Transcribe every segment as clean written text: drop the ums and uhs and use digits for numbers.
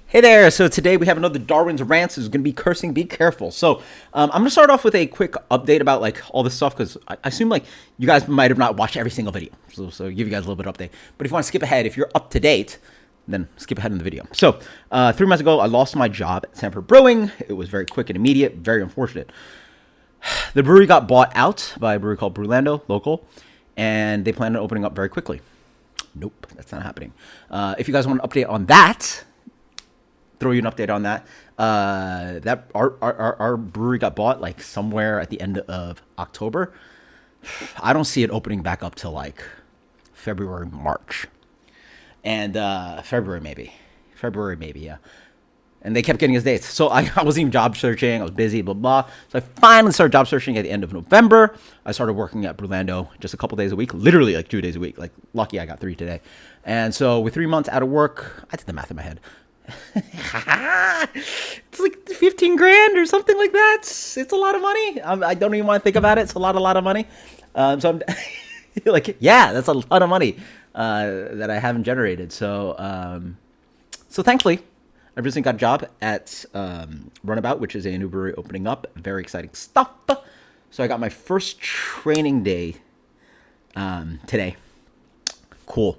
Hey there, so today we have another Darwin's Rants. Is going to be cursing, be careful. So I'm going to start off with a quick update about like all this stuff because I assume like you guys might have not watched every single video. So give you guys a little bit of update. But if you want to skip ahead, if you're up to date, then skip ahead in the video. So 3 months ago, I lost my job at Sanford Brewing. It was very quick and immediate, very unfortunate. The brewery got bought out by a brewery called Brewlando, local, and they plan on opening up very quickly. Nope, that's not happening. If you guys want an update on that, throw you an update on that. That our brewery got bought like somewhere at the end of October. I don't see it opening back up till like February, March, and February maybe, yeah. And they kept getting us dates, so I wasn't even job searching. I was busy, blah blah. So I finally started job searching at the end of November. I started working at Brewlando just a couple days a week, literally like 2 days a week. Like lucky I got 3 today. And so with 3 months out of work, I did the math in my head. It's like 15 grand or something like that. It's a lot of money. I don't even want to think about it. It's a lot of money. So I'm like, yeah, that's a lot of money that I haven't generated. So thankfully, I recently got a job at Runabout, which is a new brewery opening up. Very exciting stuff. So I got my first training day today. Cool.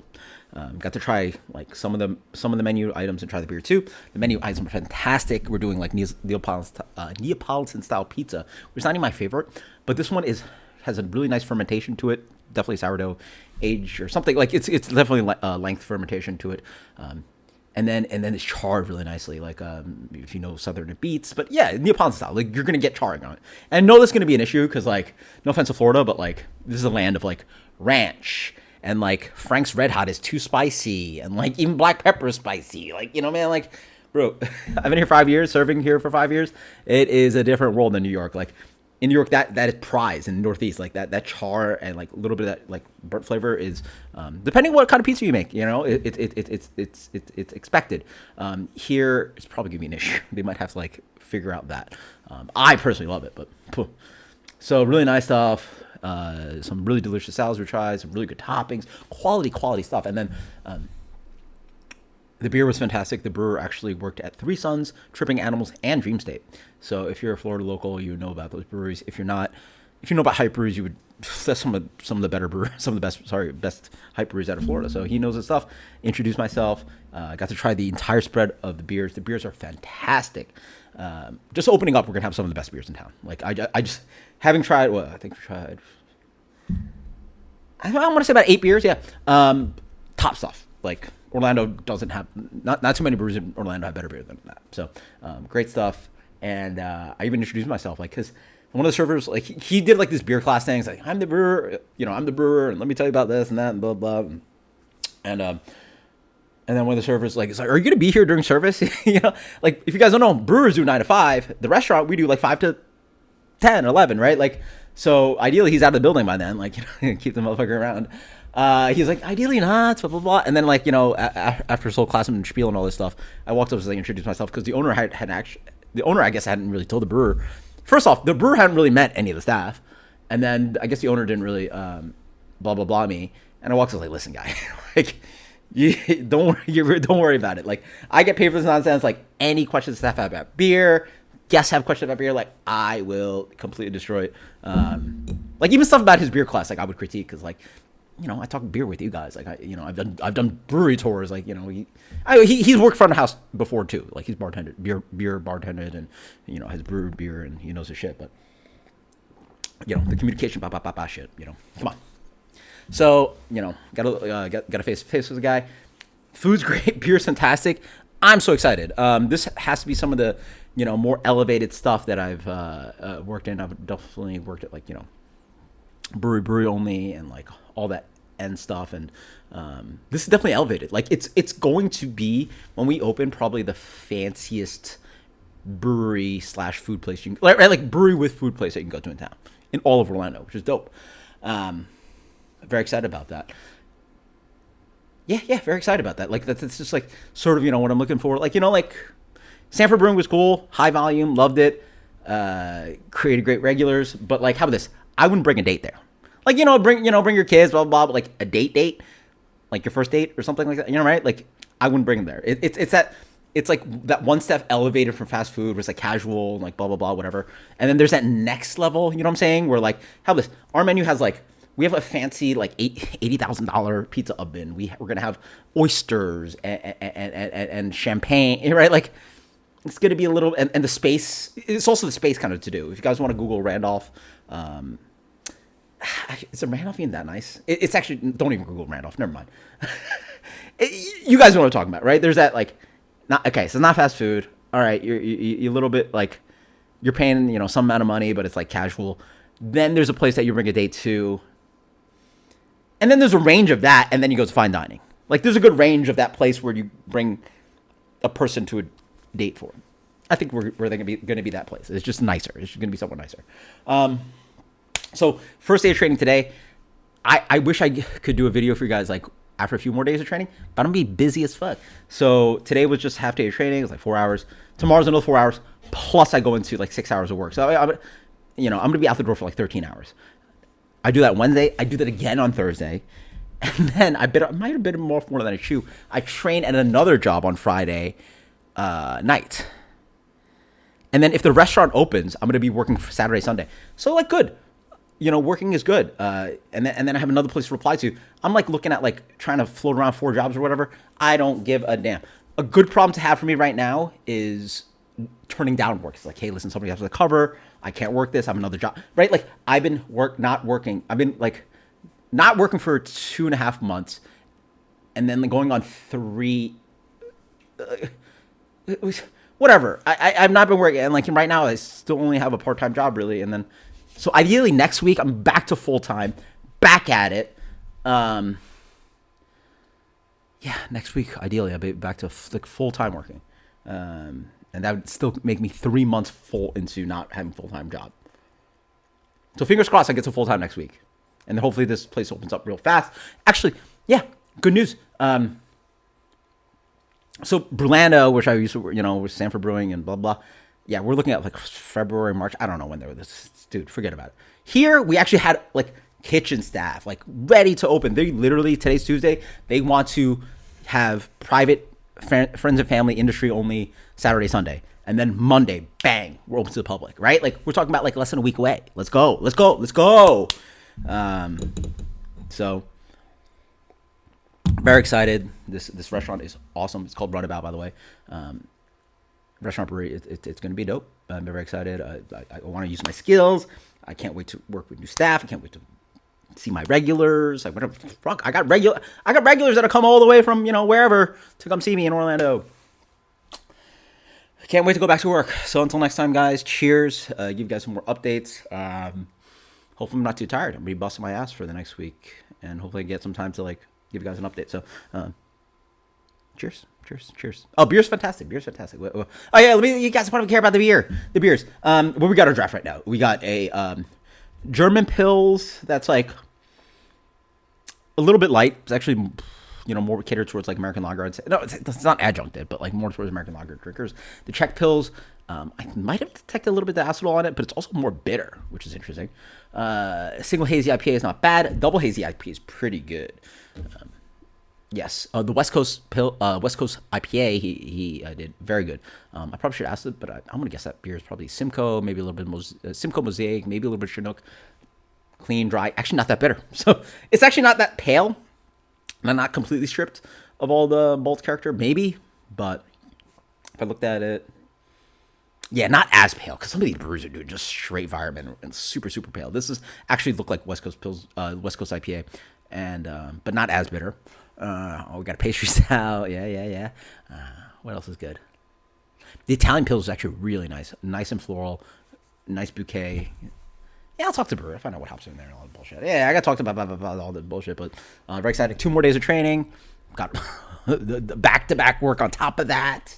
Got to try like some of the menu items and try the beer too. The menu items are fantastic. We're doing like Neapolitan style pizza, which is not even my favorite, but this one has a really nice fermentation to it. Definitely sourdough age or something. Like it's definitely length fermentation to it. And then it's charred really nicely, like if you know Southern beets. But yeah, Neapolitan style, like you're gonna get charring on it. And I know this is gonna be an issue because like no offense to Florida, but like this is a land of like ranch. And like Frank's Red Hot is too spicy, and like even black pepper is spicy. Like, you know, man, like, bro, I've been here 5 years, serving here for 5 years. It is a different world than New York. Like in New York, that is prized in the Northeast. Like that char and like a little bit of that like burnt flavor is depending what kind of pizza you make. You know, it's expected. Here it's probably gonna be an issue. They might have to like figure out that. I personally love it, but so really nice stuff. Some really delicious salads we tried, some really good toppings, quality stuff. And then the beer was fantastic. The brewer actually worked at Three Sons, Tripping Animals, and Dream State. So if you're a Florida local, you know about those breweries. If you're not, if you know about hype breweries, you would. That's some of the better brewers, some of the best hype breweries out of Florida. So he knows his stuff. Introduced myself. Got to try the entire spread of the beers. The beers are fantastic. Just opening up, we're gonna have some of the best beers in town. Like I just having tried. Well, I think we tried. I want to say about 8 beers. Yeah, top stuff. Like Orlando doesn't have not too many breweries in Orlando have better beer than that. So great stuff. And I even introduced myself, like, because one of the servers, like, he did like this beer class thing. He's like, I'm the brewer, I'm the brewer, and let me tell you about this and that and blah blah. And then one of the servers like, is like, are you gonna be here during service? Like if you guys don't know, brewers do 9 to 5. The restaurant we do like 5 to 10 or 11, right? Like, so ideally he's out of the building by then, like, keep the motherfucker around. He's like, ideally not, blah blah blah. And then like, after his whole class and spiel and all this stuff, I walked up to like introduce myself because the owner I guess hadn't really told the brewer. First off, the brewer hadn't really met any of the staff, and then I guess the owner didn't really blah blah blah me. And I walked up like, listen, guy, like, don't worry about it. Like, I get paid for this nonsense. Like, any questions staff have about beer, guests have questions about beer, like, I will completely destroy it. Like even stuff about his beer class, like I would critique because like, I talk beer with you guys. Like I've done brewery tours. Like he's worked front of house before too. Like he's bartended beer bartended and has brewed beer and he knows his shit. But the communication shit. Come on. So got a face to face with the guy. Food's great, beer's fantastic. I'm so excited. This has to be some of the more elevated stuff that I've worked in. I've definitely worked at like brewery only and like all that end stuff, and this is definitely elevated. Like it's going to be, when we open, probably the fanciest brewery / food place you can, like brewery with food place that you can go to in town in all of Orlando, which is dope. Very excited about that. Yeah, very excited about that. Like that's just like sort of what I'm looking for. Like like Sanford Brewing was cool, high volume, loved it, created great regulars. But like, how about this? I wouldn't bring a date there. Like bring your kids, blah blah blah. But like a date, like your first date or something like that. Right? Like I wouldn't bring them there. It's that it's like that one step elevated from fast food, where it's like casual and like blah blah blah whatever. And then there's that next level. You know what I'm saying? Where like how this our menu has like we have a fancy like $80,000 pizza oven. We're gonna have oysters and champagne, right? Like it's gonna be a little and the space. It's also the space kind of to do. If you guys want to Google Randolph. Is it Randolph even that nice? It's actually, don't even Google Randolph. Never mind. You guys know what I'm talking about, right? There's that like, not okay. So not fast food. All right, you're a little bit like, you're paying some amount of money, but it's like casual. Then there's a place that you bring a date to, and then there's a range of that, and then you go to fine dining. Like there's a good range of that place where you bring a person to a date for. I think we're going to be that place. It's just nicer. It's going to be somewhat nicer. So first day of training today. I wish I could do a video for you guys like after a few more days of training, but I'm gonna be busy as fuck. So today was just half day of training. It was like 4 hours. Tomorrow's another 4 hours. Plus I go into like 6 hours of work. So I'm gonna be out the door for like 13 hours. I do that Wednesday. I do that again on Thursday. And then I might have bitten more than I chew. I train at another job on Friday night. And then if the restaurant opens, I'm gonna be working for Saturday, Sunday. So like good. Working is good. And then I have another place to reply to. I'm like looking at like trying to float around 4 jobs or whatever. I don't give a damn. A good problem to have for me right now is turning down work. It's like, hey, listen, somebody has to cover. I can't work this. I have another job, right? Like I've been not working. I've been like not working for 2.5 months, and then going on 3. Whatever. I've not been working, and like right now I still only have a part-time job really, and then. So ideally next week I'm back to full-time, back at it. Next week ideally I'll be back to like full-time working. And that would still make me 3 months full into not having a full-time job. So fingers crossed I get to full-time next week. And then hopefully this place opens up real fast. Actually, yeah, good news. So Brulando, which I used to, with Sanford Brewing and blah, blah. Yeah, we're looking at like February, March. I don't know when they were this. Dude, forget about it. Here, we actually had like kitchen staff, like ready to open. They literally, today's Tuesday, they want to have private friends and family industry only Saturday, Sunday. And then Monday, bang, we're open to the public, right? Like we're talking about like less than a week away. Let's go. So very excited. This restaurant is awesome. It's called Runabout, by the way. Restaurant brewery, it's going to be dope. I'm very excited. I want to use my skills. I can't wait to work with new staff. I can't wait to see my regulars. I got regulars that'll come all the way from wherever to come see me in Orlando. I can't wait to go back to work. So until next time, guys. Cheers. Give you guys some more updates. Hopefully I'm not too tired. I'm gonna be busting my ass for the next week, and hopefully I get some time to like give you guys an update. So. Cheers. Oh, beer's fantastic. Oh yeah, you guys probably care about the beers. What we got our draft right now? We got a German Pils that's like a little bit light. It's actually more catered towards like American lager. I'd say. No, it's not adjuncted, but like more towards American lager drinkers. The Czech Pils, I might have detected a little bit of acetol on it, but it's also more bitter, which is interesting. Single hazy IPA is not bad. Double hazy IPA is pretty good. Yes, the West Coast IPA, he did very good. I probably should ask it, but I'm going to guess that beer is probably Simcoe, maybe a little bit Simcoe Mosaic, maybe a little bit Chinook. Clean, dry, actually not that bitter. So it's actually not that pale. And I'm not completely stripped of all the malt character, maybe, but if I looked at it, yeah, not as pale, because some of these brews are doing just straight environment and super, super pale. This is actually look like West Coast West Coast IPA, and but not as bitter. We got a pastry style. Yeah. What else is good? The Italian Pils is actually really nice and floral, nice bouquet. Yeah, I'll talk to brewer. I'll find out what hops in there and all that bullshit. Yeah, I got to talk about all the bullshit, but very excited. 2 more days of training. Got the back-to-back work on top of that.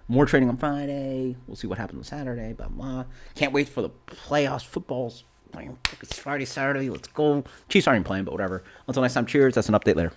More training on Friday. We'll see what happens on Saturday. Blah, blah. Can't wait for the playoffs. Football's playing. It's Friday, Saturday. Let's go. Chiefs aren't even playing, but whatever. Until next time, cheers. That's an update later.